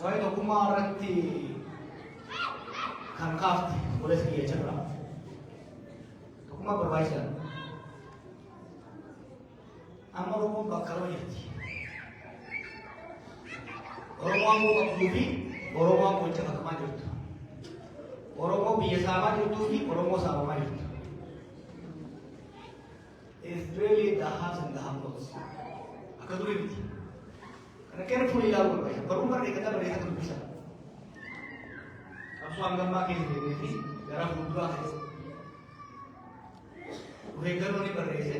Wai dokumen arti kan kafti boleh segi aja lah. Dokumen berbahasa. Amma Oromoo bakka lama jirti. Oromoon muka buluufi Oromoon gocha hakamaa jirtu. Oromoo biyya saamaa jirtuu fi Oromoo saamamaa jirtu. It's really the haves and the have-nots. Akka durii miti. Kana careful ilaaluu barbaachisa. Baruu barree kata barreessa kan dubbisa. Qabsoo hangammaa keessa deemee fi gara fuulduraa keessa. Ureegganoo ni barreesse.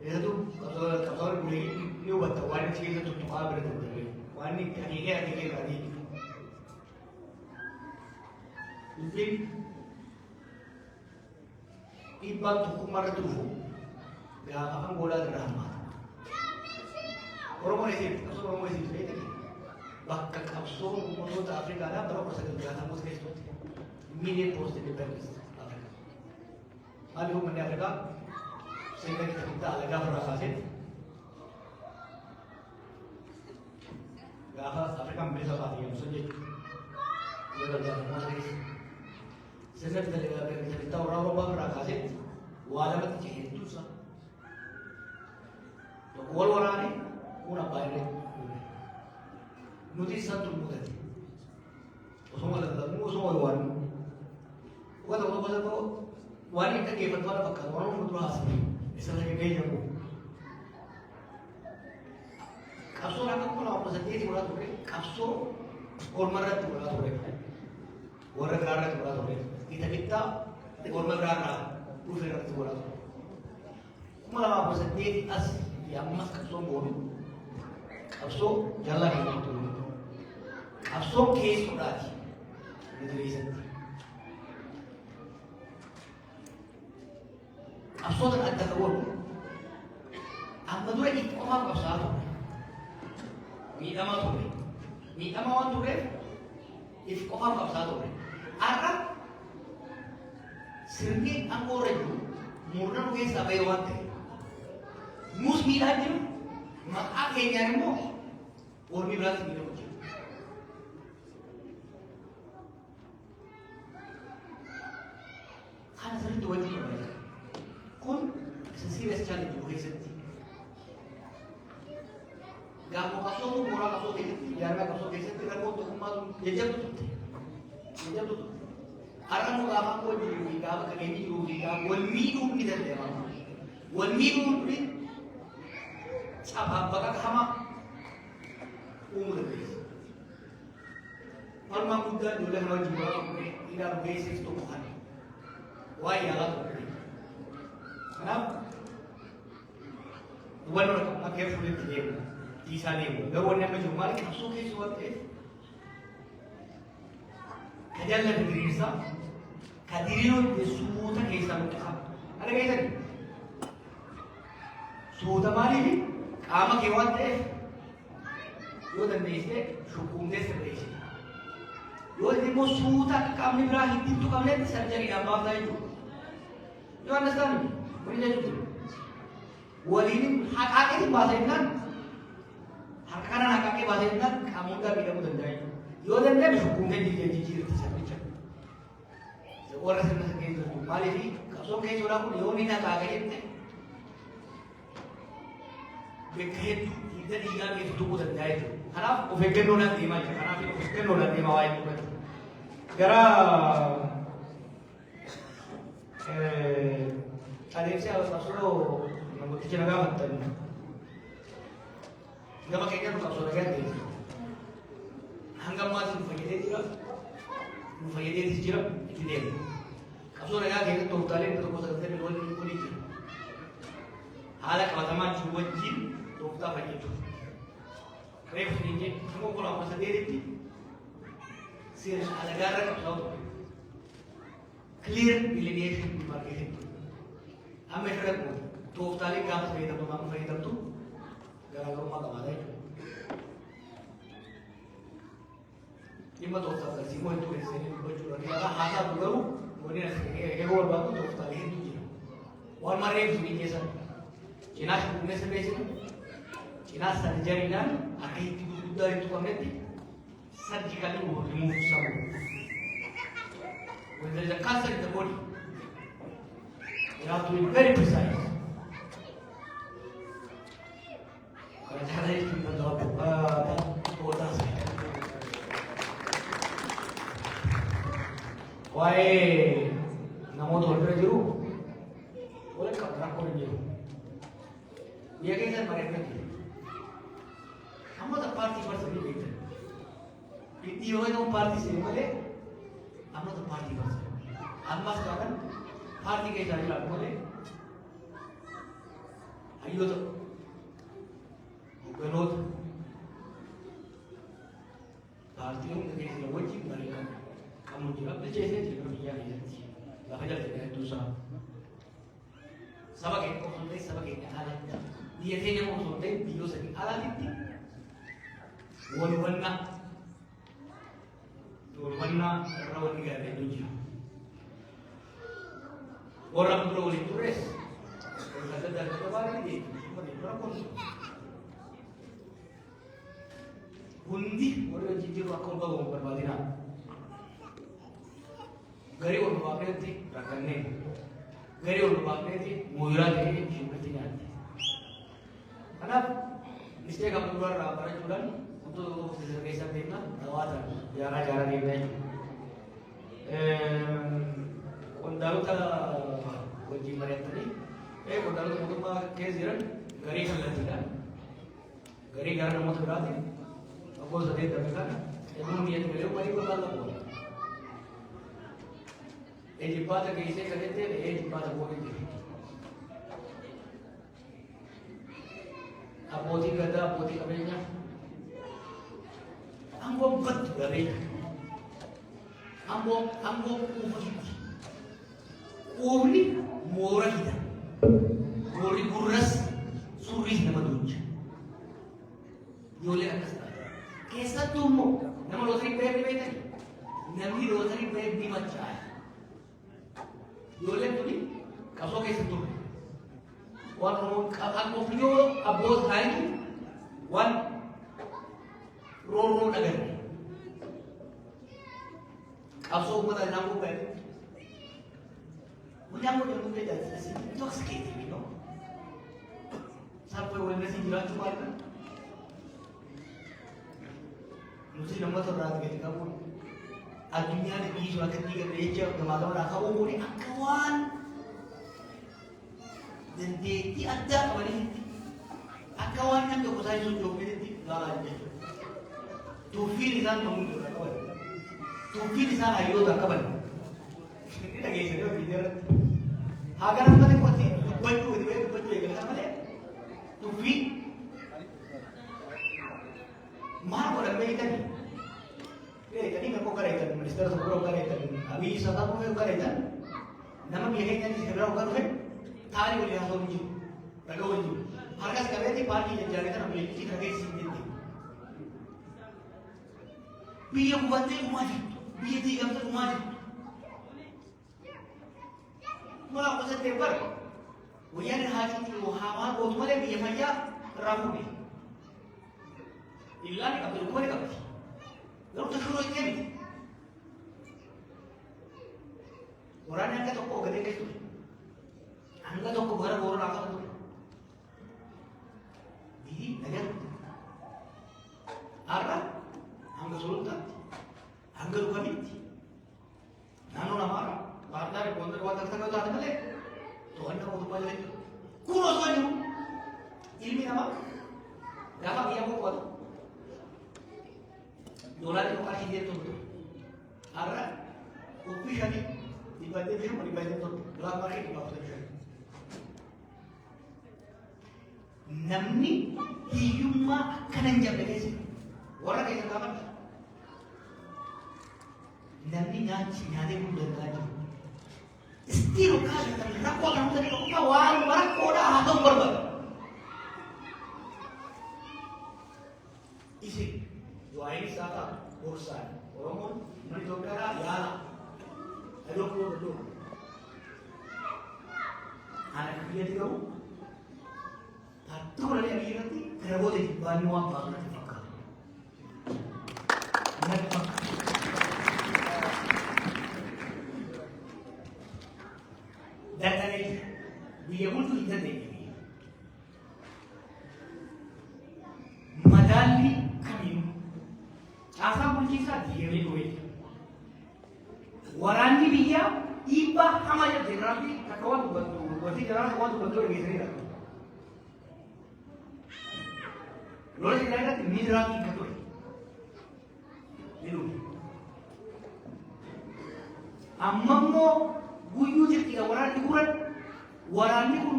Itu kalau boleh ni buat tawaran sih itu tuh apa berarti wan ini hakiki tadi mungkin ibarat hukumar itu gak akan bola drama orang mau isi itu bakal kapsul menurut Afrika ada berapa persen negara muslim itu million post independence Afrika ada hukum di Afrika sehingga kita agak berhasil. Gak Afrika bisa pakai maksudnya. Kita dah mulai. Sehingga kita orang berhasil. Walau kita itu sah. Kalau orang ni, orang bayar. Nutis satu muda. Semua wan. Kau wanita kita pada bakal orang berhasil. Misalnya kayak gini, kapsul apa pun apa saja itu boleh tuh, kapsul kormarat itu boleh tuh, warna garam itu boleh tuh, kita kormar garam, buffet itu boleh tuh. Malah apa saja itu as yang mas kapsul bolu, kapsul jalan itu, kapsul case sudah itu reason. Kapsul dan ada kawal. Amma dua itu orang kapsul. Mita mau tu deh. If orang kapsul tu. Arab sering angkor itu murna nulis sampai waktu. Mus milah je. Mak akhirnya ni mo. Orang milah tu milah je. Kan sering dua je. Kun sesiras cari dulu hesati. Gapo kaso tu murah kaso hesati, jangan kaso hesati kerana tu kumal jejak tu. Arang mula aku jadi gapa kini jadi gapa. Walmiru kita lepas. Walmiru ni apa bakal sama umur ni. Kalau muda dulu kalau jual tidak basic tu bukan. Wah ya lah. Kenapa? Bukan orang pakai full dia, tisane dia. Kalau orang yang cuma kapsul ke suatu, kajian lagi dirisa, kadiriu besuta ke sama kita. Ada ke tadi? Suta mari ni, kama ke wante, yo dan dese, hukum dese dese. Yo ni mo suta kami berani itu kami bisa jadi apa itu. You understand? Boleh jadi. Walini hak itu bahasa Inggris. Hak kanan hak bahasa Inggris. Kamu dah tidak mudah jadi. Yo dan dia hukumnya jadi macam. Orang senang sekali tu. Malah ni kalau kau cakap pun yo ni nak agak ini. Bekerja tidak diingat itu mudah jadi. Karena fikir nona terima je. Karena fikir nona terima wajib. Gara ada siapa sasulo nombor tiga nama tu. Gama kayaknya bukan sasulo kan dia. Hanggam masih mufayede tidak itu dia. Sasulo kan kayaknya tu talent tu kosa kita belum kulit. Halak teman cuba jin tu kita pakai tu. Ref ni semua kalau apa sahaja itu. Sir ada gara tu. Clear delineation demarcation. Hame kira ko to tali kam sa ito mga faida to gagawin mga kamalay. Ima to sa kasi mo ito kasi ni baju lagi ada hasa baru kemudian ekor baru to tali itu. Wan mare ini jasa. Cina punya sebesi. Cina sarjana dan akhir itu budak itu kami surgically will remove someone. When there is a cancer in the body, you have to be very precise. Why namo dollar jiru? Boleh kau rakor jiru. Dia kaitan mereka ni. Kamu tak parti bersama kita. Ini orang parti sih, boleh? Kamu tak parti bersama. Anda sekarang parti ke jadi lah, boleh? Ayo tu. Bukan parti orang kerja wajib mereka. Kamu juga kerja sih, juga dia kerja. Dah kerja dengan dosa. Sebagai konsultan, sebagai alat. Dia hanya konsultan, dia sebagai alat itu. Walaupun rawan negara Indonesia. Orang berawal itu res. Kalau kata dah kata balik ni, cuma dia berapa? Bundi orang jijik rakam kau berbalik. Gari orang bapaknya ti rakannya. Gari orang bapaknya ti murah ni syukurnya nanti. Karena mesti kamu keluar rapor jualan untuk sesuatu tema tawaran jalan-jalan ini. Kondalu ta wajib mereka ni. Kondalu tu mungkin mah keziran gari kalau tidak. Gari karena nama tu berarti. Aku sedih tapi kan. Yang dia tu beliau mari kondalu boleh. Jibata कैसे करे थे jibata बोले थे अपोती करता अपोती करेगा हमको बद करेगा हमको ओवली मोरा kita मोरी गुर्रस सुरी nama dunia योले atas कैसा तुम nama loteri bayar di bayar nami loteri bayar di macam Yole tuli, kaso kaise tuli. Wan aku punya abos hari, wan roll agar. Kaso mana namu ber. Mudah mudah dah sih. Intoxicating, you know. Sampai orang nasi jalan cuma kan. Mesti nama tu berat ketika pun. Adunya ada di surat ketiga gereja teman-teman akawan ni akawan dan dia ada kawan ini akawan yang tu saya suruh pilih dah ada tu feel izan kamu tu kawan tu feel izan ayo dah kawan ini lagi saya biar agar apa ni kuat baju yang apa ni tu feel mar orang begitu ni tadi मैं को करेगा मिनिस्टर सब लोग करेगा अभी सदा को मैं करेगा नमक ये है कि झगड़ा होगा तो थारी बोले हां सोनी जी लगा बोली हर का कर रहे थे पार्टी जब जाने का हम ये किसी तरह से सीन देते बीए को बनते उमाजी बीए थी कब तक उमाजी मला कसं ते पर वो यार हाजी वो हवा वो तुम्हारे बीए भैया रामू ने इल्ला ने कब रुको ने कब Lalu terus ini, orang yang kita toko gede itu, anda toko barang orang apa tu? Jadi, ajar, arah, anda sultan, anda lupa miti, nano nama, partner, konter, watak tak ada mana? Tuhan nak untuk balik, kuno soalnya, ilmu nama, dapat dia mau buat. Dolar itu kasih dia tu, arah, upi shani, dibayar dia cuma dibayar tu, dolar pakai di bawah shani. Namni hiyuma kanan jam lagi orang kayak kapan? Namni nyade pun dengar. Still kan, tapi rakwa kan tadi kau kawan, rakwa dah hatam berber. Isi. Ini sata urusan orang menitokara ya ayo dulu anak dia di kamu satu orang yang nanti terbuat di banyak banget fakar Datang dia pun tu kita dengi. Madali kami, asal pun kita dia ni koi. Warani dia iba hama je jenerapi kawan tu betul, berarti jenerapi kawan tu betul lagi sini dah. Lalu kita lihat jenerapi betul. Itu. Amammo guyu je kita warani pun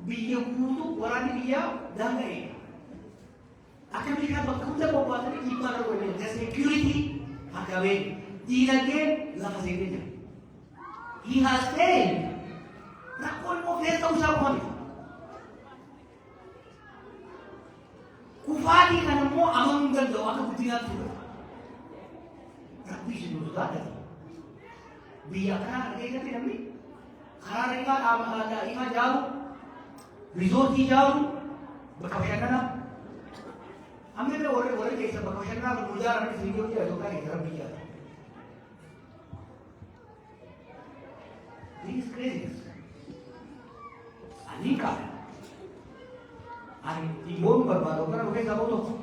biaya kutu warani biaya dangai. Akan kita berkuda bawa tadi ibarat orang ni security agawe tidak ke lama sekali. He has failed. Rakon mo fail tahu siapa ni? Kufadi kan mo amang ganda aku butina tu. Tapi sini tu ada. Biaya kan ada kan ni? Karena mereka ada iman jauh, resort jauh, berkawin kan? Ambil le orang jasa berkawin kan, bermujar ni sehingga dia juga ni dalam biaya. This is crazy. Anika, ani timur berbalik kan mereka tahu tu.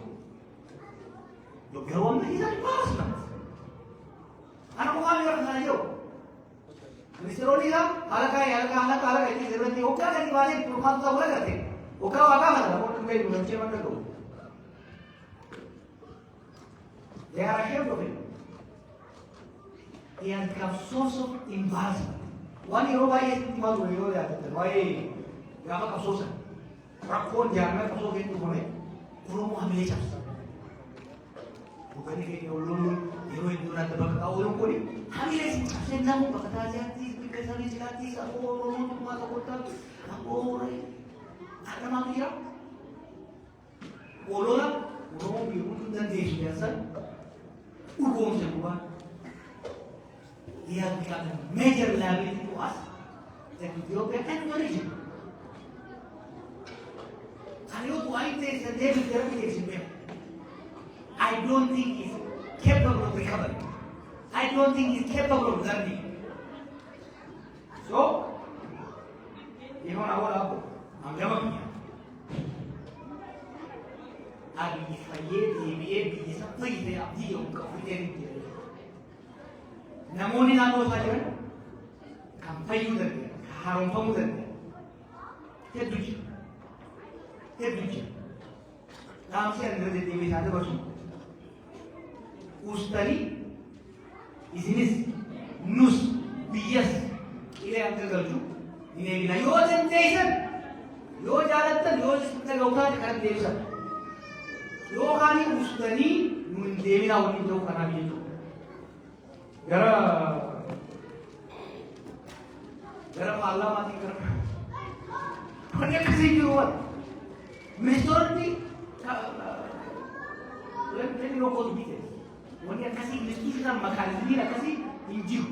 Lokawan ni tidak pas lah. Anak muka lihat sana jauh. Misalnya ni lah, alak ini sebenarnya oka kan diwajib perumahan tu boleh kan? Oka apa mana? Mau tunggu itu macam mana tu? They are ashamed of it. They have become source of embarrassment. One year old boy is timah tu year old ada tu. Boy, apa kasus? Rakon jangan kasus itu mana? Kurang mau ambil cap. Bukan ini ulun year itu nanti bakal tahu ulun kuni. Ambil cap. Senang bakal tahu je. Kesal sekali aku orang tu mata kota aku orang ada malu ya orang biru tu dan desa biasa urung semua dia bukan major liability to us dan dia bukan encourage kalau tu I say dia berfikir I don't think he's capable of recovery. I don't think he's capable of learning. So, ini awal apa? Anggap ni. Agi saya bisa pergi abdi yang kau fikir dia. Namun ini nama saja, kampai udah, harum pun udah. Terduji. Nama saya anda jadi TV saja baru. Ustari, isinis, nus, bias. Ini yang terjadi. Ini bila yo temptation, yo jalan yo kita lakukan dengan desa. Yo kali ustani mendewi lawan itu karena itu. Gara Allah mati kerana. Mana kasih jual? Mesor ni, lagi rokok tu bikin. Mana kasih lagi kita makan ini lah kasih injil.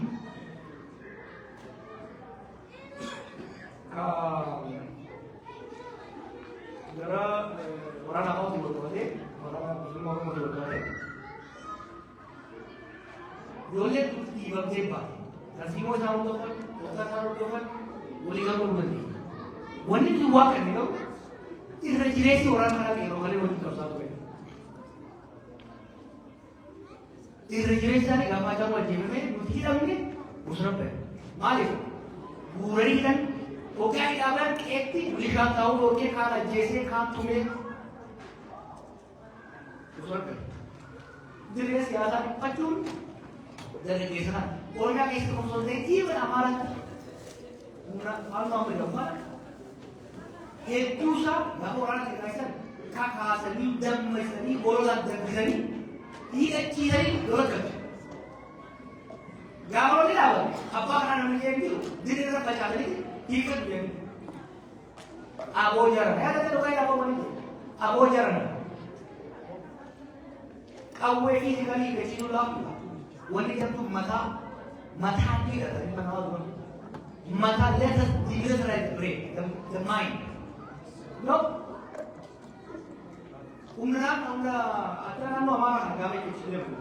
Gara orang nak tahu tu betul ni, orang semua orang betul betul ni. Boleh tiba tiba, dan semua sahaja tu kan, orang sahaja tu kan, boleh kan pun berhenti. Wanita tu buat kan itu, jelas si orang mana ni, orang ni wanita satu ni. Jelas ni gambar macam ni, mesti kita ni, musnah pe, malik, burai kan. Okay अगर एक थी लिखाता हूँ ओके खाना जैसे काम तुम्हें दिल्ली से आजा पचून जैसे देखना और क्या किसी को सोचते हैं ये बना हमारा पूरा मालूम है जब एक दूसरा ना वो रात के कैसे काका सनी दम में सनी बोला दम सनी ये अच्छी है दो करते गाँव वाले लाओ अब बाहर आने में ये दिल्ली से बचा ले Ikut dia. Abo jaran. Ada tu kaya apa ni? Abo jaran. Kau ini sekali kecil lagi. Wanita tu mata dia tadi mana awak? Mata dia tu tidak right brain, the mind. No. Umrah ada nama mana kami kecil tu.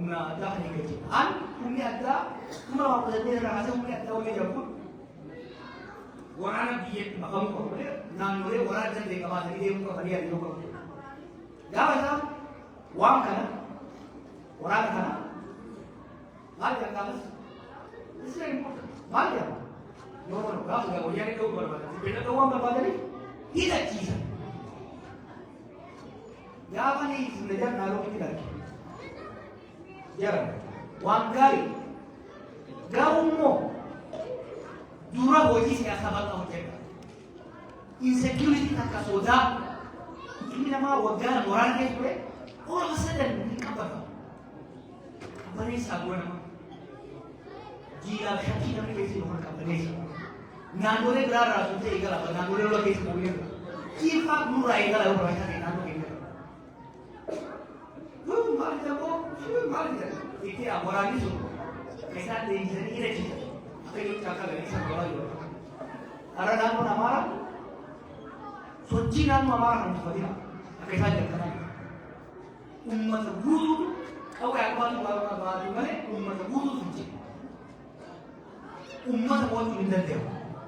humna addaa kan eeggachuu. An humni addaa kuma waa qotatee irraa haasa'u humni addaa waliin jedhamu waraana biyyatti makamu qabu malee naannolee waraana danda'e qabaatanii deemuu qabanii yaaduu qabu. Gaafa isaan waan kana waraana kana maal jedhamas is very important. Maal jedhama? Yoo gaafa wayyaanii dha'uu barbaadan beeylada waan barbaadaniif hidhachiisan. Gaafa ni sebenarnya naruh ini lagi. Jangan. Wanggai. Gaumo. Dura hoji siya sabat kau cek. Insecurity tak kasoda. Ini nama wajar orang ni pun. Orang sedang ni kabar. Kabar ni sahaja nama. Jika syakir kami besi orang kabar ni. Nandore berada rasul saya ikut apa? Nandore orang besi boleh. Jika murai kalau orang yang nandore. मार जाओ मार जाओ इतने अबरानी सुनो ऐसा टेंशन ही रहती है अबे ये चाका लगी सब बड़ा ही होता अरे नाम हमारा सोची नाम हमारा हम समझ ना कैसा चलता है उम्मत गुरु अब एक बात माने उम्मत गुरु सोची उम्मत बहुत मिलते हैं